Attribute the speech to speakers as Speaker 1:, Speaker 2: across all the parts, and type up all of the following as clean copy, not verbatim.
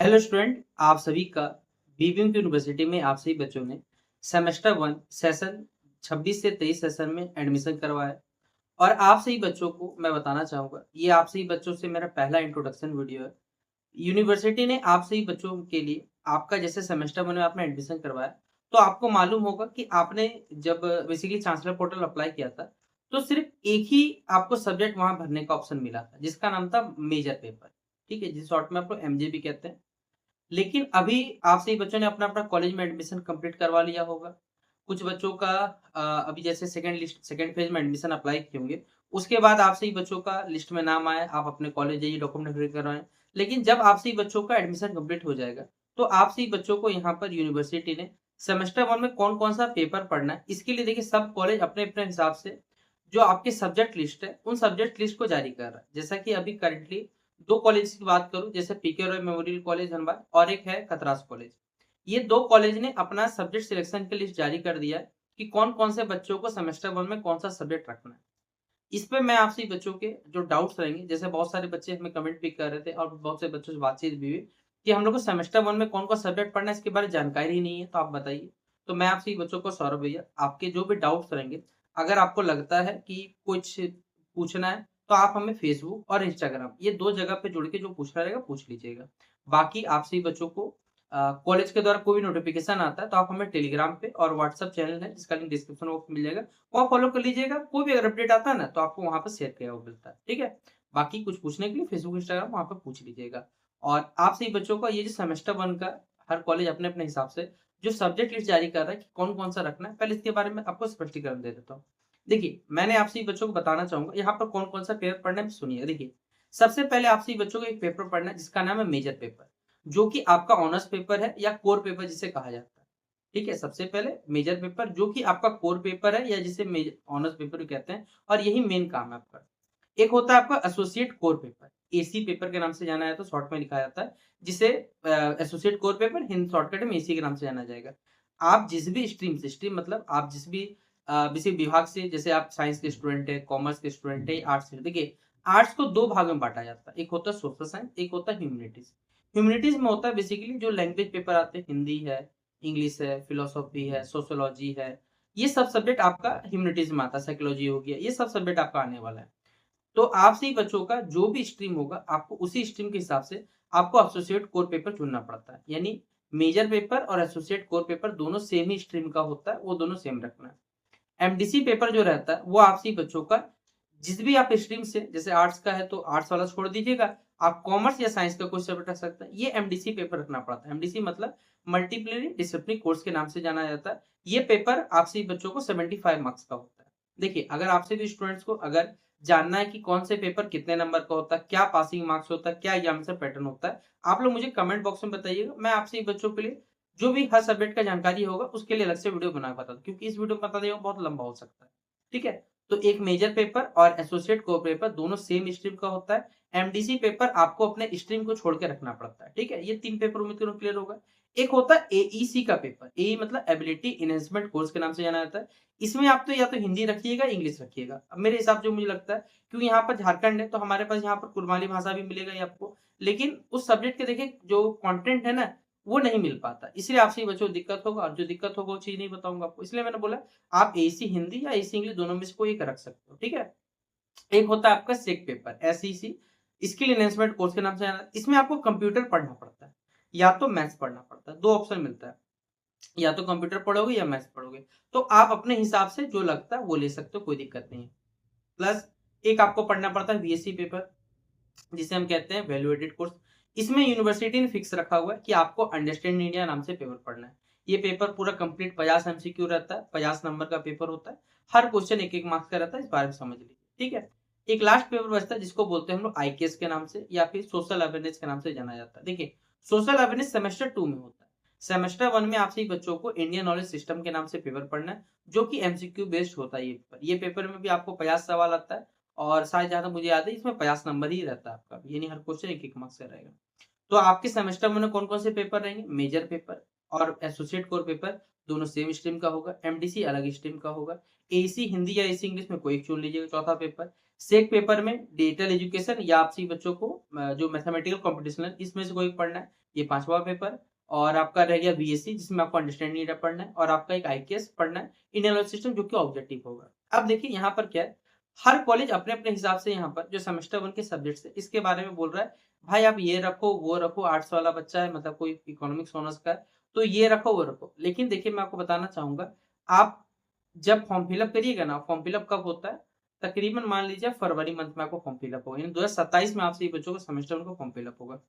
Speaker 1: Hello student, आप सभी का बीबीएम यूनिवर्सिटी में आप सभी बच्चों ने सेमेस्टर 1 सेशन 26 से 23 सेशन में एडमिशन करवाया। और आप सभी बच्चों को मैं बताना चाहूँगा, ये आप सभी बच्चों से मेरा पहला इंट्रोडक्शन वीडियो है। यूनिवर्सिटी ने आप सभी बच्चों के लिए आपका जैसे सेमेस्टर 1 में आपने एडमिशन करवाया, तो आपको मालूम होगा कि आपने जब बेसिकली चांसलर पोर्टल अप्लाई किया था, तो सिर्फ़ एक ही आपको सब्जेक्ट वहाँ भरने का ऑप्शन मिला था, जिसका नाम था मेजर पेपर, ठीक है? जिसे शॉर्ट में आप लोग एमजे भी कहते हैं। लेकिन अभी आप सभी बच्चों ने अपना-अपना कॉलेज में एडमिशन कंप्लीट करवा लिया होगा। कुछ बच्चों का अभी जैसे सेकंड फेज़ में एडमिशन अप्लाई किए होंगे। उसके बाद आप सभी बच्चों का लिस्ट में नाम आया, आप अपने कॉलेज जाइए, डॉक्यूमेंट वेरीफ़ाई करवाएँ। लेकिन जब आप सभी बच्चों का एडमिशन कंप्लीट हो जाएगा, तो आप सभी बच्चों को यहाँ पर यूनिवर्सिटी ने सेमेस्टर 1 में कौन-कौन सा पेपर पढ़ना है, इसके लिए देखिए सब कॉलेज अपने-अपने हिसाब से जो आपके सब्जेक्ट लिस्ट है, उन सब्जेक्ट लिस्ट को जारी कर रहा है। जैसा कि अभी करंटली 2 कॉलेज की बात करूँ, जैसे पीके रॉय मेमोरियल कॉलेज धनबाद और एक है खतरास कॉलेज। ये 2 कॉलेज ने अपना सब्जेक्ट सिलेक्शन की लिस्ट जारी कर दिया है कि कौन-कौन से बच्चों को सेमेस्टर 1 में कौन-सा सब्जेक्ट रखना है। इस पे मैं आपसे बच्चों के जो डाउट्स रहेंगे, जैसे बहुत सारे बच्चे हमें कमेंट भी कर रहे थे और बहुत से बच्चों से बातचीत भी हुई कि हम लोग को सेमेस्टर 1 में कौन-कौन सब्जेक्ट पढ़ना है, इसके बारे में जानकारी ही नहीं है, तो आप बताइए। तो मैं आपसे बच्चों को सौरभ भैया, आपके जो भी डाउट्स रहेंगे, अगर आपको लगता है कि कुछ पूछना है, तो आप हमें फेसबुक और इंस्टाग्राम ये 2 जगह पे जुड़ के जो पूछना रहेगा पूछ लीजिएगा। बाकी आप सभी बच्चों को कॉलेज के द्वारा कोई भी नोटिफ़िकेशन आता है, तो आप हमें टेलीग्राम पे और व्हाट्सएप चैनल है, जिसका लिंक डिस्क्रिप्शन बॉक्स में मिल जाएगा, वहाँ फॉलो कर लीजिएगा। कोई भी अगर अपडेट आता है ना, तो आपको वहाँ पे शेयर किया हुआ मिलता है, ठीक है? बाकी कुछ पूछने के लिए फेसबुक, इंस्टाग्राम वहाँ पे पूछ लीजिएगा। और आप सभी बच्चों का ये जो सेमेस्टर 1 का हर कॉलेज अपने-अपने हिसाब से जो सब्जेक्ट लिस्ट जारी कर रहा है कि कौन-कौन सा रखना है, पहले इसके बारे में आपको स्पष्टीकरण दे देता हूँ। देखिए, मैंने आप सभी बच्चों को बताना चाहूँगा, यहाँ पर कौन-कौन सा पेपर पढ़ना है, सुनिए। देखिए, सबसे पहले आप सभी बच्चों को एक पेपर पढ़ना है, जिसका नाम है मेजर पेपर, जो कि आपका ऑनर्स पेपर है या कोर पेपर जिसे कहा जाता है। ठीक है? सबसे पहले मेजर पेपर जो कि आपका कोर पेपर है या जिसे ऑनर्स पेपर भी कहते हैं और यही मेन काम है आपका। एक होता है आपका associate core paper, AC paper के नाम से जाना जाता है, शॉर्ट में लिखा जाता है, जिसे associate core paper Hind shortcut में एसी के नाम से जाना जाएगा। आप जिस भी स्ट्रीम मतलब आप जिस भी किसी विभाग से, जैसे आप साइंस के स्टूडेंट हैं, कॉमर्स के स्टूडेंट हैं, आर्ट्स के, देखिए आर्ट्स को 2 भाग में बाँटा जाता है, एक होता है सोशल साइंस, एक होता है ह्यूमैनिटीज़। ह्यूमैनिटीज़ में होता है बेसिकली जो लैंग्वेज पेपर आते हैं, हिंदी है, इंग्लिश है, फिलॉसफी है, सोशियोलॉजी है, ये सब सब्जेक्ट आपका ह्यूमैनिटीज़ में आता है, साइकोलॉजी हो गया, ये सब सब्जेक्ट आपका आने वाला है। तो आप सभी बच्चों का जो भी स्ट्रीम होगा, आपको उसी स्ट्रीम के हिसाब से आपको एसोसिएट कोर पेपर चुनना पड़ता है। यानी मेजर पेपर और एसोसिएट कोर पेपर दोनों सेम ही स्ट्रीम का होता है, वो दोनों सेम रखना है। एमडीसी पेपर जो रहता है, वो आप सभी बच्चों का जिस भी आप स्ट्रीम से, जैसे आर्ट्स का है तो आर्ट्स वाला छोड़ दीजिएगा, आप कॉमर्स या साइंस का कोई सब्जेक्ट रख सकते हैं। ये एमडीसी पेपर रखना पड़ता है। एमडीसी मतलब मल्टीप्लिरी डिसिप्लिनरी कोर्स के नाम से जाना जाता है। ये पेपर आप सभी बच्चों को 75 मार्क्स का होता है। देखिए, अगर आपसे भी स्टूडेंट्स को अगर जानना है कि कौन से पेपर कितने नंबर का होता है, क्या पासिंग मार्क्स होता है, क्या एग्जामिनेशन पैटर्न होता है, आप लोग मुझे कमेंट बॉक्स में बताइएगा। मैं आप सभी बच्चों के लिए जो भी हर सब्जेक्ट का जानकारी होगा, उसके लिए अलग से वीडियो बना के बता दूँ, क्योंकि इस वीडियो में बता देगा बहुत लंबा हो सकता है। ठीक है? तो एक मेजर पेपर और एसोसिएट कोर पेपर दोनों सेम स्ट्रीम का होता है। एमडीसी पेपर आपको अपने स्ट्रीम को छोड़ के रखना पड़ता है। ठीक है? ये 3 पेपर उम्मीद करूँ क्लियर होगा। एक होता है एईसी का पेपर। एई मतलब एबिलिटी एनहांसमेंट कोर्स के नाम से जाना जाता है। इसमें आप तो या तो हिंदी रखिएगा, इंग्लिश रखिएगा। अब मेरे हिसाब से मुझे लगता है, क्योंकि यहाँ पर झारखंड है, तो हमारे पास यहाँ पर कुड़माली भाषा भी मिलेगा ही आपको। लेकिन उस सब्जेक्ट के देखिए जो कंटेंट है ना, वो नहीं मिल पाता। इसलिए आपसे बच्चों को दिक्कत होगा, और जो दिक्कत होगा वो चीज़ नहीं बताऊँगा आपको। इसलिए मैंने बोला आप एसी हिंदी या एसी इंग्लिश दोनों में से कोई एक रख सकते हो, ठीक है? एक होता है आपका SEC paper, SEC, skill enhancement course के नाम से जाना, इसमें आपको कंप्यूटर पढ़ना पड़ता है, या तो मैथ्स पढ़ना पड़ता है। 2 ऑप्शन मिलता है, या तो कंप्यूटर पढ़ोगे या मैथ्स पढ़ोगे। तो आप अपने हिसाब से जो लगता है वो ले सकते हो, कोई दिक्कत नहीं है। प्लस एक आपको पढ़ना पड़ता है वीएससी पेपर, जिसे हम कहते हैं वैल्यू एडेड कोर्स। इसमें यूनिवर्सिटी ने फिक्स रखा हुआ है कि आपको अंडरस्टैंड इंडिया नाम से पेपर पढ़ना है। ये पेपर पूरा कंप्लीट 50 एमसीक्यू रहता है, 50 नंबर का पेपर होता है। हर क्वेश्चन 1-1 मार्क्स का रहता है, इस बारे में समझ लीजिए, ठीक है? एक लास्ट पेपर बचता है, जिसको बोलते हैं हम लोग आईकेएस के नाम से या फिर सोशल अवेयरनेस के नाम से जाना जाता है। देखिए, सोशल अवेयरनेस सेमेस्टर 2 में होता है। सेमेस्टर 1 में आप सभी बच्चों को इंडियन नॉलेज सिस्टम के नाम से पेपर पढ़ना है, जो कि एमसीक्यू बेस्ड होता है ये पेपर। ये पेपर में भी आपको 50 सवाल आता है, और शायद जहाँ तक मुझे याद है, इसमें 50 नंबर ही रहता है आपका, यानी हर क्वेश्चन 1-1 मार्क्स का रहेगा। तो आपके सेमेस्टर में कौन-कौन से पेपर रहेंगे? मेजर पेपर और एसोसिएट कोर पेपर दोनों सेम स्ट्रीम का होगा, एमडीसी अलग स्ट्रीम का होगा, एसी हिंदी या एसी इंग्लिश में कोई एक चुन लीजिएगा, चौथा पेपर। सेक पेपर में डिजिटल एजुकेशन या आप सभी बच्चों को जो मैथमेटिकल कॉम्पिटिशन है इसमें से कोई पढ़ना है, ये 5वां पेपर। और आपका रह गया बीएससी जिसमें आपको अंडरस्टैंडिंग नीड पढ़ना है, और आपका एक आईकेएस पढ़ना है, इंडियन नॉलेज सिस्टम, जो कि ऑब्जेक्टिव होगा। अब देखिए यहाँ पर क्या है, हर कॉलेज अपने-अपने हिसाब से यहाँ पर जो सेमेस्टर 1 के सब्जेक्ट्स है इसके बारे में बोल रहा है, भाई आप ये रखो, वो रखो, आर्ट्स वाला बच्चा है मतलब कोई इकोनॉमिक्स ऑनर्स का है, तो ये रखो, वो रखो। लेकिन देखिए मैं आपको बताना चाहूँगा, आप जब फॉर्म फिल अप करिएगा ना, फॉर्म फिल अप कब होता है? तकरीबन मान लीजिए फरवरी मंथ में आपको फॉर्म फिल अप होगा, यानी 2027 में आप सभी बच्चों का सेमेस्टर 1 का फॉर्म फिल अप होगा।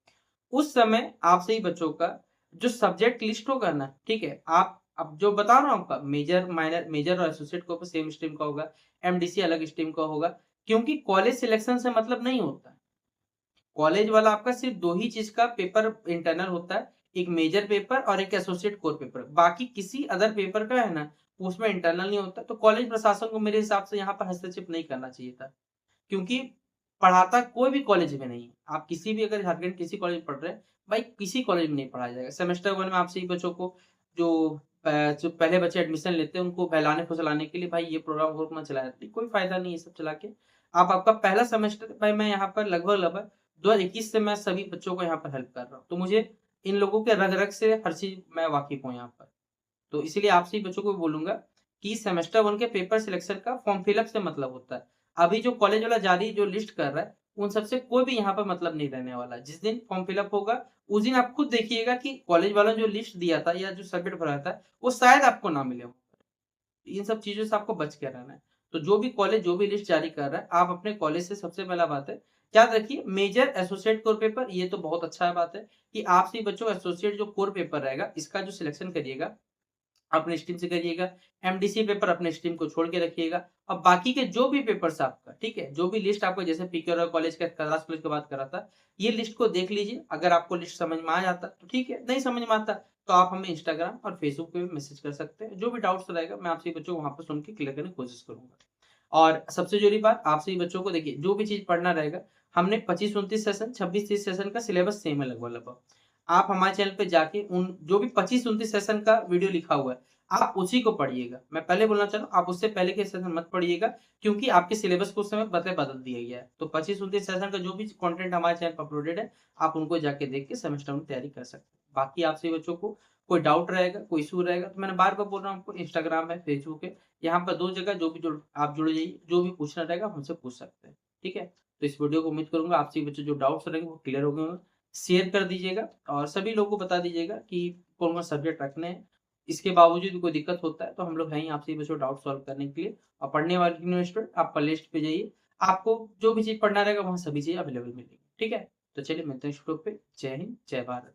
Speaker 1: उस समय आप सभी बच्चों का जो सब्जेक्ट लिस्ट होगा ना, ठीक है? आप अब जो बता रहा हूँ आपका मेजर, माइनर, मेजर और एसोसिएट को सेम स्ट्रीम का होगा, एमडीसी अलग स्ट्रीम का होगा, क्योंकि कॉलेज सिलेक्शन से मतलब नहीं होता है। कॉलेज वाला आपका सिर्फ 2 ही चीज़ का पेपर इंटरनल होता है, एक मेजर पेपर और एक एसोसिएट कोर पेपर। बाकी किसी अदर पेपर का है ना, उसमें इंटरनल नहीं होता। तो कॉलेज प्रशासन को मेरे हिसाब से यहाँ पर हस्तक्षेप नहीं करना चाहिए था। क्योंकि पढ़ाता कोई भी कॉलेज में नहीं है। आप किसी भी अगर झारखंड किसी कॉलेज में पढ़ रहे हैं, भाई किसी कॉलेज में नहीं पढ़ाया जाएगा। सेमेस्टर 1 में आप सभी बच्चों को जो जो पहले बच्चे एडमिशन लेते हैं उनको बहलाने-फुसलाने के लिए भाई ये प्रोग्राम चलाया जाता है। कोई फ़ायदा नहीं है ये सब चला के। आप आपका पहला सेमेस्टर भाई मैं यहाँ पर लगभग-लगभग 2021 से मैं सभी बच्चों को यहाँ पर हेल्प कर रहा हूँ। तो मुझे इन लोगों के रग-रग से हर चीज़ मैं वाकिफ़ हूँ यहाँ पर। तो इसीलिए आप सभी बच्चों को बोलूँगा कि सेमेस्टर 1 के पेपर सिलेक्शन का फॉर्म फिल अप से मतलब होता है। अभी जो कॉलेज वाला जारी जो लिस्ट कर रहा है, उन सब से कोई भी यहाँ पर मतलब नहीं रहने वाला है। जिस दिन फॉर्म फिल अप होगा, उस दिन आप खुद देखिएगा कि कॉलेज वालों ने जो लिस्ट दिया था या जो सब्जेक्ट भरा था, वो शायद आपको ना मिले हो। इन सब चीज़ों से आपको बच के रहना है। तो जो भी कॉलेज जो भी लिस्ट जारी कर रहा है, आप अपने कॉलेज से सबसे पहला बात है, याद रखिए मेजर, एसोसिएट, कोर पेपर ये तो बहुत अच्छा बात है कि आप सभी बच्चों एसोसिएट जो कोर पेपर रहेगा, इसका जो सिलेक्शन करिएगा अपने स्ट्रीम से करिएगा। एमडीसी पेपर अपने स्ट्रीम को छोड़ के रखिएगा और बाकी के जो भी पेपर्स आपका, ठीक है? जो भी लिस्ट आपको जैसे पीके रॉय कॉलेज का कैलाश कॉलेज की बात कर रहा था, ये लिस्ट को देख लीजिए। अगर आपको लिस्ट समझ में आ जाता तो ठीक है, नहीं समझ में आता तो आप हमें इंस्टाग्राम और फेसबुक पे भी मैसेज कर सकते हैं। जो भी डाउट्स रहेगा मैं आप सभी बच्चों को वहाँ पे सुन के क्लियर करने की कोशिश करूँगा। और सबसे ज़रूरी बात आप सभी बच्चों को देखिए जो भी चीज़ पढ़ना रहेगा, हमने 25-29 सेशन, 26-30 सेशन का सिलेबस सेम है लगभग-लगभग। आप हमारे चैनल पे जाके उन जो भी 25-29 सेशन का वीडियो लिखा हुआ है, आप उसी को पढ़िएगा। मैं पहले बोलना चाह रहा हूँ, आप उससे पहले के सेशन मत पढ़िएगा क्योंकि आपके सिलेबस को उस समय बदल दिया गया है। तो 25-29 सेशन का जो भी कंटेंट हमारे चैनल पे अपलोडेड है, आप उनको जाके देख के सेमेस्टर में तैयारी कर सकते हैं। बाकी आप सभी बच्चों को कोई डाउट रहेगा, कोई इश्यू रहेगा, तो मैंने बार-बार बोल रहा हूँ आपको इंस्टाग्राम है, फेसबुक है, यहाँ पर 2 जगह जो भी आप जुड़ जाइए, जो भी पूछना रहेगा आप हमसे पूछ सकते हैं। ठीक है? तो इस वीडियो को उम्मीद करूँगा आप सभी बच्चे जो डाउट्स रहेंगे वो क्लियर हो गए होंगे। शेयर कर दीजिएगा और सभी लोगों को बता दीजिएगा कि कौन-कौन सब्जेक्ट रखने हैं। इसके बावजूद भी कोई दिक्कत होता है तो हम लोग हैं ही आप सभी बच्चों डाउट सॉल्व करने के लिए। और पढ़ने वाले स्टूडेंट आप प्लेलिस्ट पे जाइए, आपको जो भी चीज़ पढ़ना रहेगा वहाँ सभी चीज़ अवेलेबल मिलेगी। ठीक है? तो चलिए मिलते हैं इस वीडियो पे। जय हिंद, जय भारत।